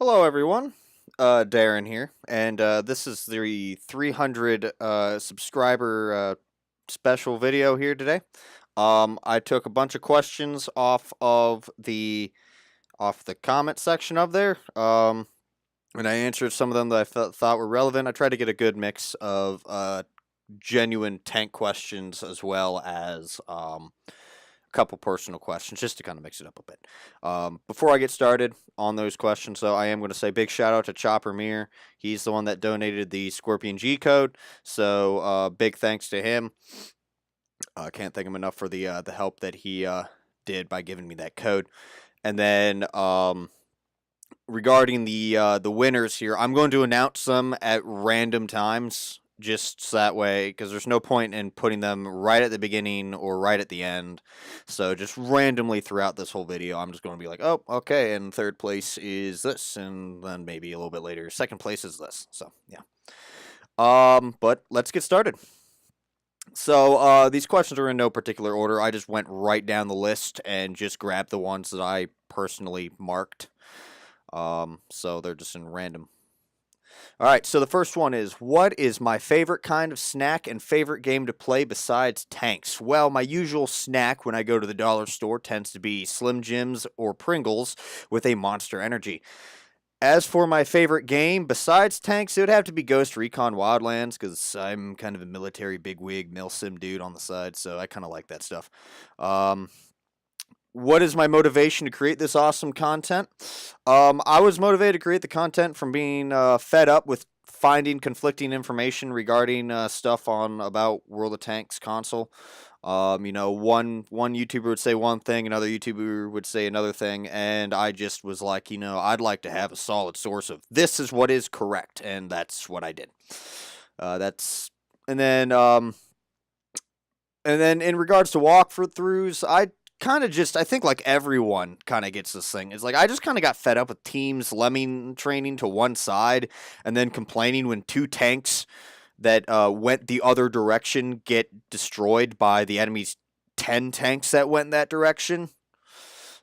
Hello, everyone. Darren here, and this is the 300 subscriber special video here today. I took a bunch of questions off the comment section of there, and I answered some of them that I thought were relevant. I tried to get a good mix of genuine tank questions as well as couple personal questions just to kind of mix it up a bit. Before I get started on those questions, though, I am going to say big shout out to Choppermeir. He's the one that donated the Scorpion G code, so big thanks to him. I can't thank him enough for the help that he did by giving me that code. And then regarding the winners here, I'm going to announce them at random times just so that way, because there's no point in putting them right at the beginning or right at the end. So just randomly throughout this whole video, I'm just going to be like, oh, okay, and third place is this, and then maybe a little bit later, second place is this. So yeah. But let's get started. So these questions are in no particular order. I just went right down the list and just grabbed the ones that I personally marked. So they're just in random. All right, so the first one is, what is my favorite kind of snack and favorite game to play besides tanks? Well, my usual snack when I go to the dollar store tends to be Slim Jims or Pringles with a Monster Energy. As for my favorite game besides tanks, it would have to be Ghost Recon Wildlands, because I'm kind of a military bigwig milsim dude on the side, so I kind of like that stuff. What is my motivation to create this awesome content? I was motivated to create the content from being fed up with finding conflicting information regarding stuff on about World of Tanks console. One YouTuber would say one thing, another YouTuber would say another thing, and I just was like, I'd like to have a solid source of this is what is correct, and that's what I did. And then in regards to walkthroughs, I think like everyone kind of gets this thing. It's like I just kind of got fed up with teams lemming training to one side and then complaining when two tanks that went the other direction get destroyed by the enemy's 10 tanks that went in that direction.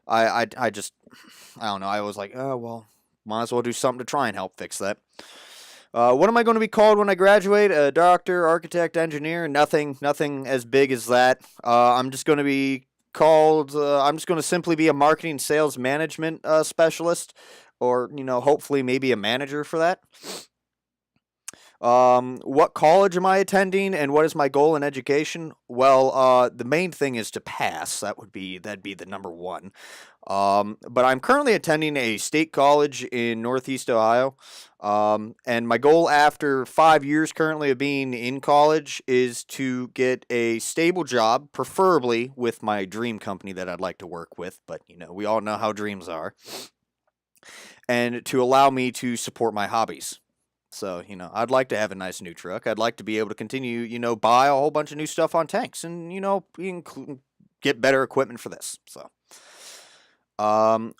I don't know. I was like, oh, well, might as well do something to try and help fix that. What am I going to be called when I graduate? A doctor, architect, engineer? Nothing as big as that. I'm just going to be called, I'm just going to simply be a marketing sales management specialist, or, hopefully maybe a manager for that. What college am I attending, and what is my goal in education? Well, the main thing is to pass. That'd be the number one. But I'm currently attending a state college in Northeast Ohio. And my goal after 5 years currently of being in college is to get a stable job, preferably with my dream company that I'd like to work with. But, we all know how dreams are. And to allow me to support my hobbies. So, I'd like to have a nice new truck. I'd like to be able to continue, buy a whole bunch of new stuff on tanks and, get better equipment for this. So,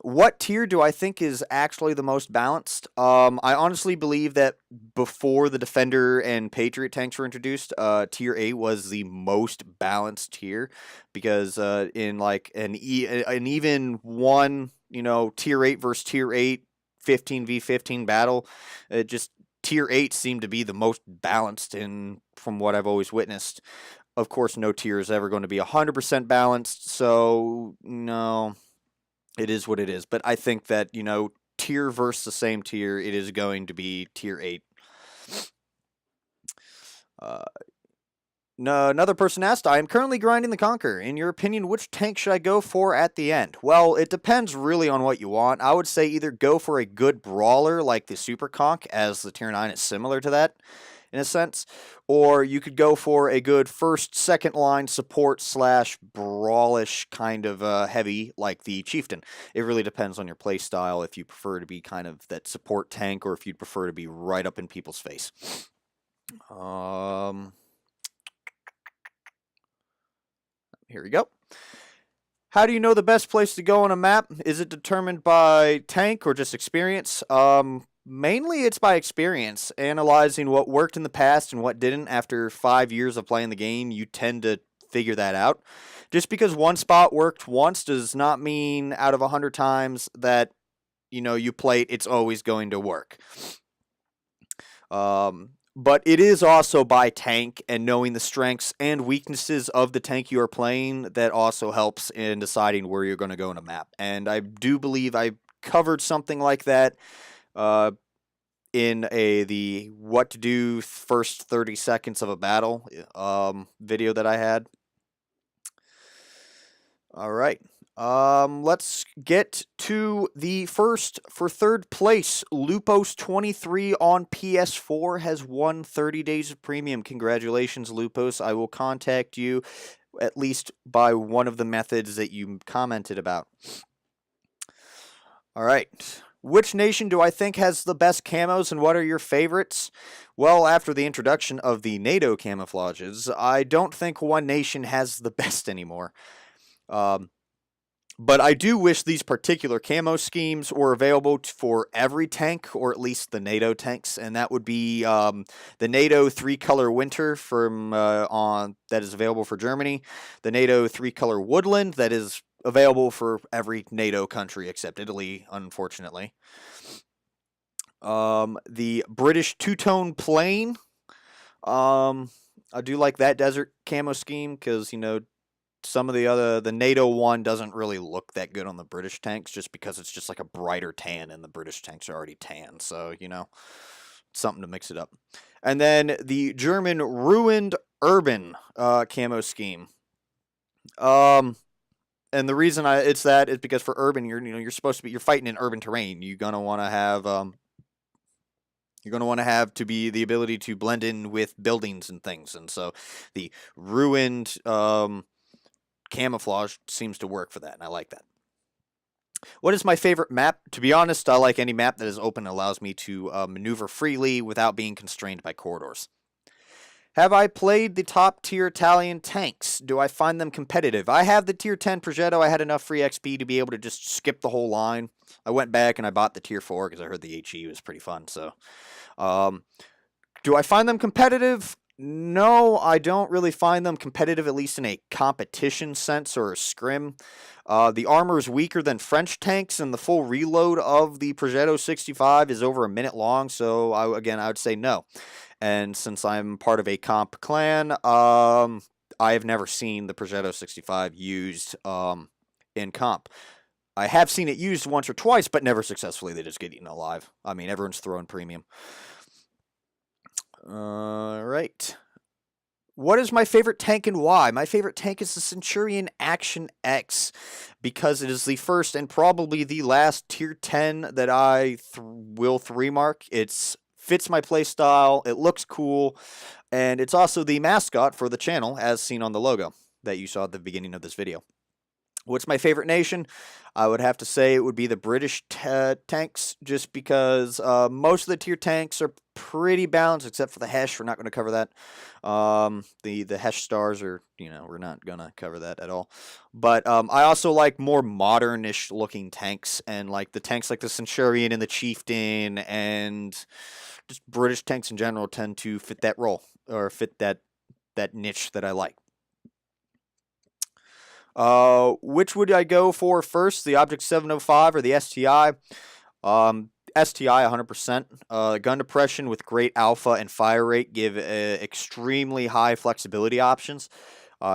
what tier do I think is actually the most balanced? I honestly believe that before the Defender and Patriot tanks were introduced, tier 8 was the most balanced tier, because in like an even one, tier 8 versus tier 8 15v15 battle, tier 8 seemed to be the most balanced from what I've always witnessed. Of course, no tier is ever going to be 100% balanced, so no, it is what it is. But I think that, tier versus the same tier, it is going to be tier 8. No, another person asked, I am currently grinding the Conqueror. In your opinion, which tank should I go for at the end? Well, it depends really on what you want. I would say either go for a good brawler like the Super Conch, as the tier 9 is similar to that in a sense, or you could go for a good first, second line support / brawlish kind of heavy like the Chieftain. It really depends on your play style, if you prefer to be kind of that support tank or if you'd prefer to be right up in people's face. Here we go. How do you know the best place to go on a map? Is it determined by tank or just experience? Mainly it's by experience, analyzing what worked in the past and what didn't. After 5 years of playing the game, you tend to figure that out. Just because one spot worked once does not mean out of 100 times that you plate, it's always going to work. But it is also by tank, and knowing the strengths and weaknesses of the tank you are playing that also helps in deciding where you're going to go in a map. And I do believe I covered something like that in the what to do first 30 seconds of a battle video that I had. All right. Let's get to the first. For third place, Lupos 23 on PS4 has won 30 days of premium. Congratulations, Lupos. I will contact you at least by one of the methods that you commented about. All right. Which nation do I think has the best camos, and what are your favorites? Well, after the introduction of the NATO camouflages, I don't think one nation has the best anymore. But I do wish these particular camo schemes were available for every tank, or at least the NATO tanks, and that would be the NATO 3-color winter that is available for Germany, the NATO 3-color woodland that is available for every NATO country except Italy, unfortunately. The British two-tone plain. I do like that desert camo scheme because, some of the NATO one doesn't really look that good on the British tanks just because it's just like a brighter tan and the British tanks are already tan. So, something to mix it up. And then the German ruined urban camo scheme. And the reason it's that is because for urban, you're supposed to be, you're fighting in urban terrain. You're going to want to have to be the ability to blend in with buildings and things. And so the ruined camouflage seems to work for that, and I like that. What is my favorite map? To be honest, I like any map that is open and allows me to maneuver freely without being constrained by corridors. Have I played the top tier Italian tanks? Do I find them competitive? I have the tier 10 Progetto. I had enough free XP to be able to just skip the whole line. I went back and I bought the tier 4 because I heard the HE was pretty fun. So, do I find them competitive? No, I don't really find them competitive, at least in a competition sense or a scrim. The armor is weaker than French tanks, and the full reload of the Progetto 65 is over a minute long, so I would say no. And since I'm part of a comp clan, I have never seen the Progetto 65 used in comp. I have seen it used once or twice, but never successfully. They just get eaten alive. I mean, everyone's throwing premium. Right. What is my favorite tank and why? My favorite tank is the Centurion Action X because it is the first and probably the last tier 10 that I will 3-mark. It fits my playstyle, it looks cool, and it's also the mascot for the channel as seen on the logo that you saw at the beginning of this video. What's my favorite nation? I would have to say it would be the British tanks, just because most of the tier tanks are pretty balanced, except for the Hesh. We're not going to cover that. The Hesh stars are, we're not going to cover that at all. But I also like more modern-ish looking tanks, and like the tanks like the Centurion and the Chieftain, and just British tanks in general tend to fit that role, or fit that niche that I like. Which would I go for first, the Object 705 or the STI? STI 100%. Gun depression with great alpha and fire rate give extremely high flexibility options.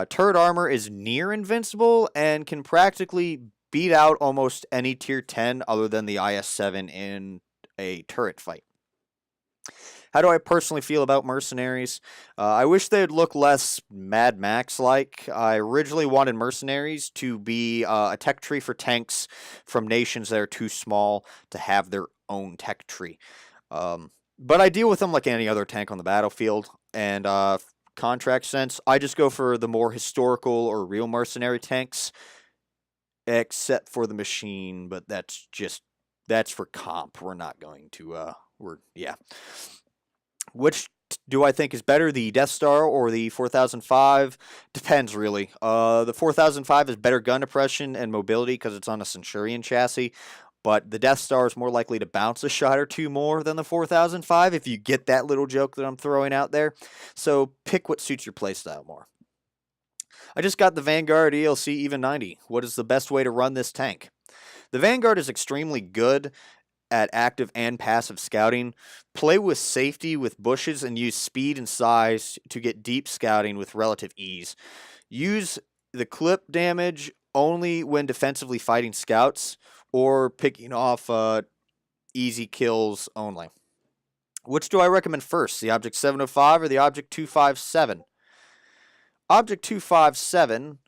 Turret armor is near invincible and can practically beat out almost any tier 10 other than the IS-7 in a turret fight. How do I personally feel about Mercenaries? I wish they'd look less Mad Max-like. I originally wanted Mercenaries to be a tech tree for tanks from nations that are too small to have their own tech tree. But I deal with them like any other tank on the battlefield, and contract sense, I just go for the more historical or real mercenary tanks, except for the machine, but that's for comp. We're not going to, yeah. Which do I think is better, the Death Star or the 4005? Depends, really. The 4005 is better gun depression and mobility because it's on a Centurion chassis, but the Death Star is more likely to bounce a shot or two more than the 4005, if you get that little joke that I'm throwing out there. So pick what suits your playstyle more. I just got the Vanguard ELC Even 90. What is the best way to run this tank? The Vanguard is extremely good, at active and passive scouting. Play with safety with bushes and use speed and size to get deep scouting with relative ease. Use the clip damage only when defensively fighting scouts or picking off easy kills only. Which do I recommend first, the Object 705 or the Object 257? Object 257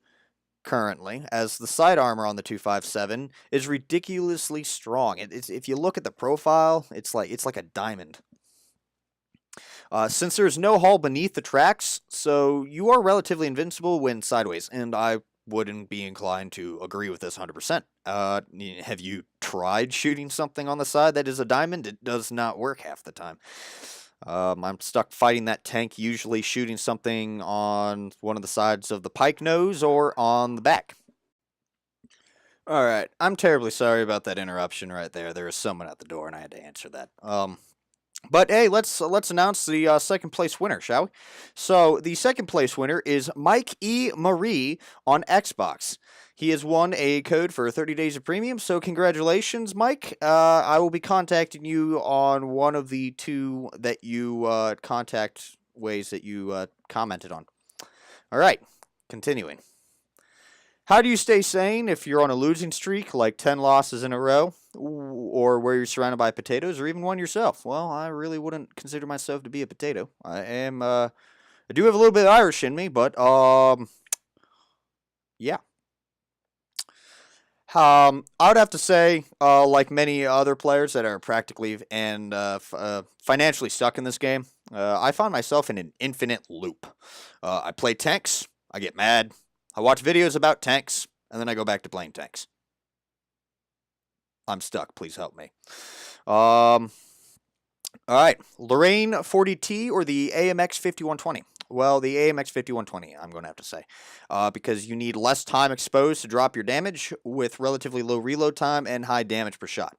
currently, as the side armor on the 257, is ridiculously strong. If you look at the profile, it's like a diamond. Since there's no hull beneath the tracks, so you are relatively invincible when sideways, and I wouldn't be inclined to agree with this 100%. Have you tried shooting something on the side that is a diamond? It does not work half the time. I'm stuck fighting that tank, usually shooting something on one of the sides of the pike nose or on the back. Alright, I'm terribly sorry about that interruption right there. There was someone at the door and I had to answer that. But hey, let's announce the second place winner, shall we? So the second place winner is Mike E. Marie on Xbox. He has won a code for 30 days of premium, so congratulations, Mike. I will be contacting you on one of the two that you contact ways that you commented on. All right, continuing. How do you stay sane if you're on a losing streak, like 10 losses in a row, or where you're surrounded by potatoes, or even one yourself? Well, I really wouldn't consider myself to be a potato. I do have a little bit of Irish in me, but, yeah. I would have to say, like many other players that are practically and financially stuck in this game, I find myself in an infinite loop. I play tanks, I get mad, I watch videos about tanks, and then I go back to playing tanks. I'm stuck. Please help me. All right, Lorraine 40T or the AMX 5120? Well, the AMX 5120, I'm going to have to say, because you need less time exposed to drop your damage with relatively low reload time and high damage per shot.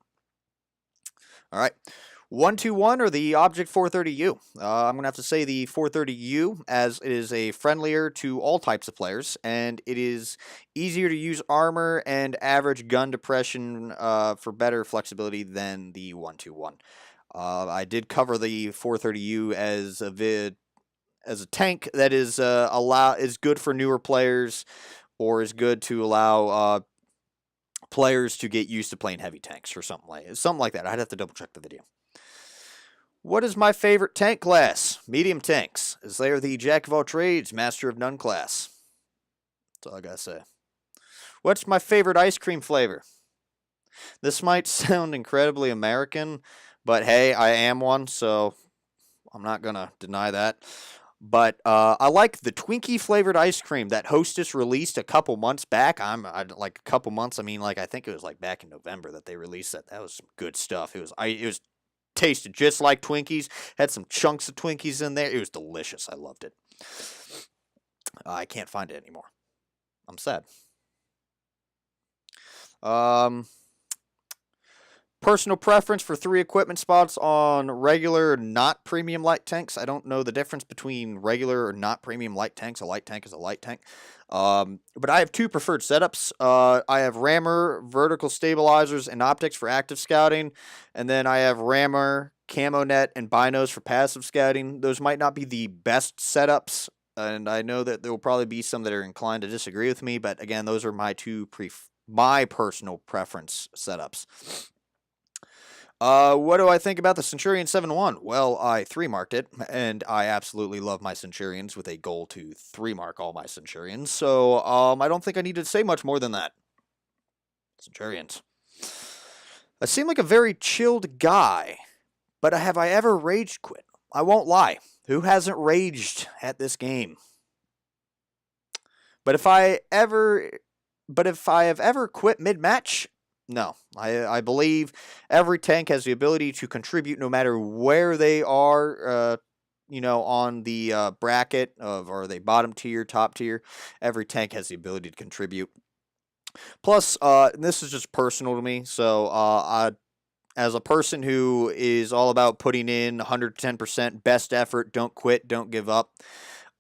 All right. 121 or the Object 430U. I'm going to have to say the 430U, as it is a friendlier to all types of players, and it is easier to use armor and average gun depression for better flexibility than the 121. I did cover the 430U as a tank that is is good for newer players, or is good to allow players to get used to playing heavy tanks or something like that. I'd have to double check the video. What is my favorite tank class? Medium tanks, as they are the jack of all trades, master of none class. That's all I gotta say. What's my favorite ice cream flavor? This might sound incredibly American, but hey, I am one, so I'm not gonna deny that. But I like the Twinkie flavored ice cream that Hostess released a couple months back. I like a couple months. I mean, like I think it was like back in November that they released that. That was some good stuff. It was tasted just like Twinkies. Had some chunks of Twinkies in there. It was delicious. I loved it. I can't find it anymore. I'm sad. Personal preference for 3 equipment spots on regular, not premium light tanks. I don't know the difference between regular or not premium light tanks. A light tank is a light tank. But I have 2 preferred setups. I have rammer, vertical stabilizers, and optics for active scouting. And then I have rammer, camo net, and binos for passive scouting. Those might not be the best setups, and I know that there will probably be some that are inclined to disagree with me. But again, those are my my personal preference setups. What do I think about the Centurion 7-1? Well, I 3-marked it, and I absolutely love my Centurions with a goal to 3-mark all my Centurions, so I don't think I need to say much more than that. Centurions. I seem like a very chilled guy, but have I ever rage quit? I won't lie. Who hasn't raged at this game? But if I have ever quit mid-match, no. I believe every tank has the ability to contribute no matter where they are, on the bracket of, are they bottom tier, top tier? Every tank has the ability to contribute. Plus, this is just personal to me, so as a person who is all about putting in 110% best effort, don't quit, don't give up,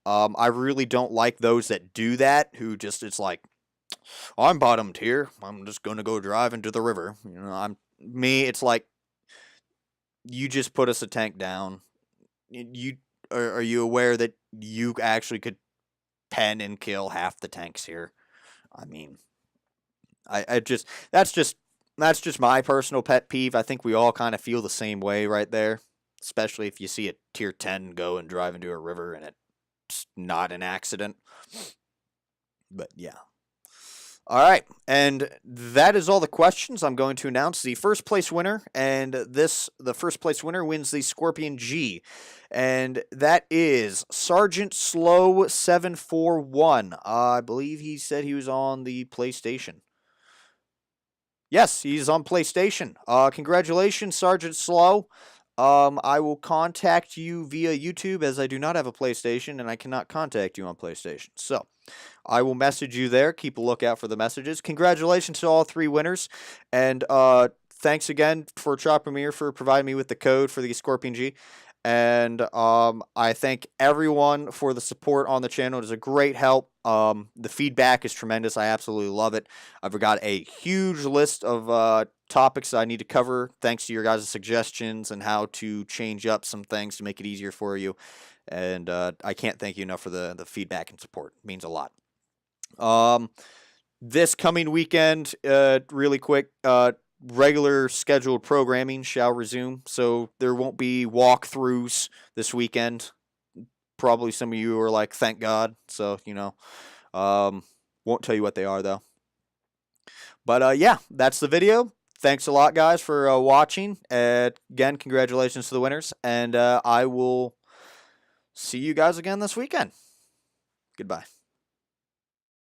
I really don't like those that do that, who just, it's like, I'm bottom tier. I'm just going to go drive into the river. It's like, you just put us a tank down. You are you aware that you actually could pen and kill half the tanks here? I mean, I just that's just my personal pet peeve. I think we all kind of feel the same way right there, especially if you see a tier 10 go and drive into a river and it's not an accident. But yeah. All right, and that is all the questions. I'm going to announce the first place winner, and the first place winner wins the Scorpion G, and that is Sergeant Slow 741. I believe he said he was on the PlayStation. Yes, he's on PlayStation. Congratulations, Sergeant Slow. I will contact you via YouTube as I do not have a PlayStation and I cannot contact you on PlayStation. So I will message you there. Keep a lookout for the messages. Congratulations to all three winners. And thanks again for Choppermeir for providing me with the code for the Scorpion G. And I thank everyone for the support on the channel. It is a great help. The feedback is tremendous. I absolutely love it. I've got a huge list of topics I need to cover thanks to your guys' suggestions and how to change up some things to make it easier for you. And I can't thank you enough for the feedback and support. It means a lot. This coming weekend, really quick, regular scheduled programming shall resume, so there won't be walkthroughs this weekend. Probably some of you are like, thank God. So, won't tell you what they are, though. But, yeah, that's the video. Thanks a lot, guys, for watching. Again, congratulations to the winners, and I will see you guys again this weekend. Goodbye.